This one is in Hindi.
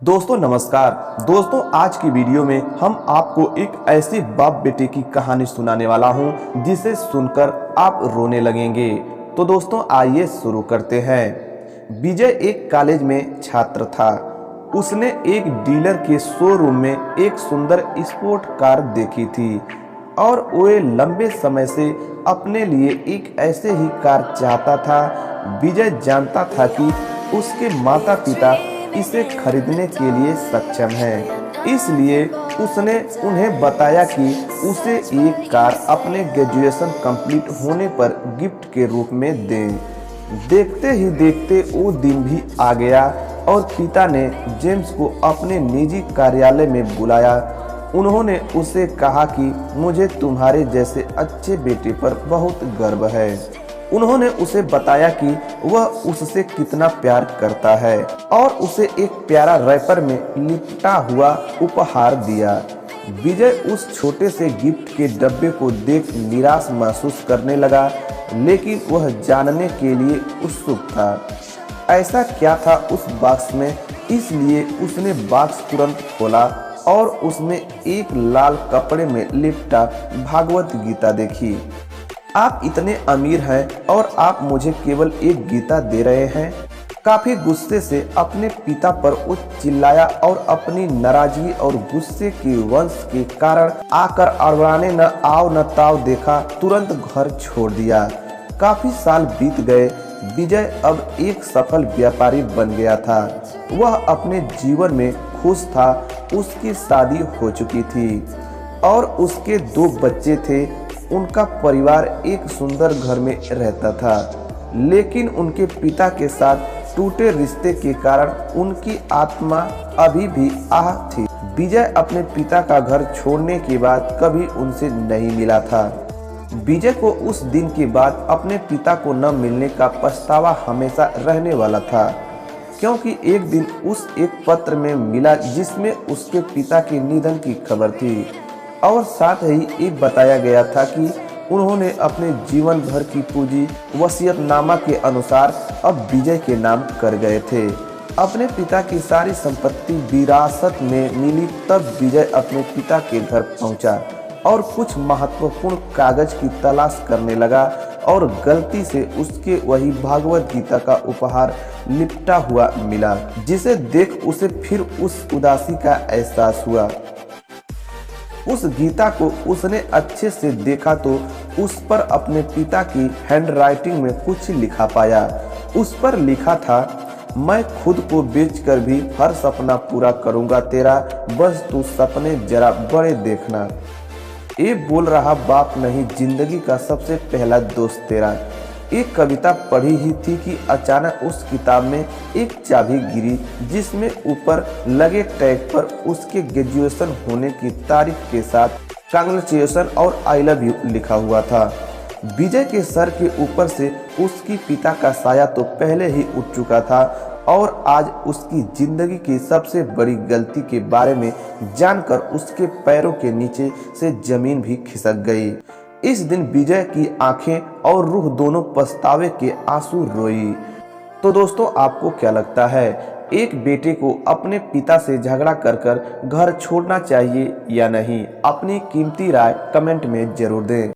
दोस्तों नमस्कार। दोस्तों आज की वीडियो में हम आपको एक ऐसे बाप बेटे की कहानी सुनाने वाला हूं जिसे सुनकर आप रोने लगेंगे। तो दोस्तों आइए शुरू करते हैं। विजय एक कॉलेज में छात्र था। उसने एक डीलर के शोरूम में एक सुंदर स्पोर्ट कार देखी थी और वो लंबे समय से अपने लिए एक ऐसे ही कार चाहता था। विजय जानता था कि उसके माता पिता इसे खरीदने के लिए सक्षम हैं, इसलिए उसने उन्हें बताया कि उसे एक कार अपने ग्रेजुएशन कंप्लीट होने पर गिफ्ट के रूप में दें। देखते ही देखते वो दिन भी आ गया और पिता ने जेम्स को अपने निजी कार्यालय में बुलाया। उन्होंने उसे कहा कि मुझे तुम्हारे जैसे अच्छे बेटे पर बहुत गर्व है। उन्होंने उसे बताया कि वह उससे कितना प्यार करता है और उसे एक प्यारा रैपर में लिपटा हुआ उपहार दिया। विजय उस छोटे से गिफ्ट के डब्बे को देख निराश महसूस करने लगा, लेकिन वह जानने के लिए उत्सुक था ऐसा क्या था उस बॉक्स में। इसलिए उसने बॉक्स तुरंत खोला और उसमें एक लाल कपड़े में लिपटा भागवत गीता देखी। आप इतने अमीर हैं और आप मुझे केवल एक गीता दे रहे हैं। काफी गुस्से से अपने पिता पर वो चिल्लाया और अपनी नाराजगी और गुस्से के वंश के कारण आकर अड़वाने न आओ न ताव देखा तुरंत घर छोड़ दिया। काफी साल बीत गए। विजय अब एक सफल व्यापारी बन गया था। वह अपने जीवन में खुश था। उसकी शादी हो चुकी थी और उसके 2 बच्चे थे। उनका परिवार एक सुंदर घर में रहता था, लेकिन उनके पिता के साथ टूटे रिश्ते के कारण उनकी आत्मा अभी भी आह थी। विजय अपने पिता का घर छोड़ने के बाद कभी उनसे नहीं मिला था। विजय को उस दिन के बाद अपने पिता को न मिलने का पछतावा हमेशा रहने वाला था, क्योंकि एक दिन उस एक पत्र में मिला जिसमें उसके पिता के निधन की खबर थी और साथ ही ये बताया गया था कि उन्होंने अपने जीवन भर की पूंजी वसीयतनामा के अनुसार अब विजय के नाम कर गए थे। अपने पिता की सारी संपत्ति विरासत में मिली तब विजय अपने पिता के घर पहुंचा और कुछ महत्वपूर्ण कागज की तलाश करने लगा और गलती से उसके वही भागवत गीता का उपहार लिपटा हुआ मिला, जिसे देख उसे फिर उस उदासी का एहसास हुआ। उस गीता को उसने अच्छे से देखा तो उस पर अपने पिता की हैंडराइटिंग में कुछ लिखा पाया। उस पर लिखा था, मैं खुद को बेचकर भी हर सपना पूरा करूंगा तेरा, बस तू सपने जरा बड़े देखना। ये बोल रहा बाप नहीं, जिंदगी का सबसे पहला दोस्त तेरा। एक कविता पढ़ी ही थी कि अचानक उस किताब में एक चाबी गिरी, जिसमें ऊपर लगे टैग पर उसके ग्रेजुएशन होने की तारीख के साथ कांग्रेचुलेशन और आई लव यू लिखा हुआ था। विजय के सर के ऊपर से उसकी पिता का साया तो पहले ही उठ चुका था और आज उसकी जिंदगी की सबसे बड़ी गलती के बारे में जानकर उसके पैरों के नीचे से जमीन भी खिसक गई। इस दिन विजय की आंखें और रूह दोनों पछतावे के आंसू रोई। तो दोस्तों आपको क्या लगता है, एक बेटे को अपने पिता से झगड़ा कर घर छोड़ना चाहिए या नहीं? अपनी कीमती राय कमेंट में जरूर दें।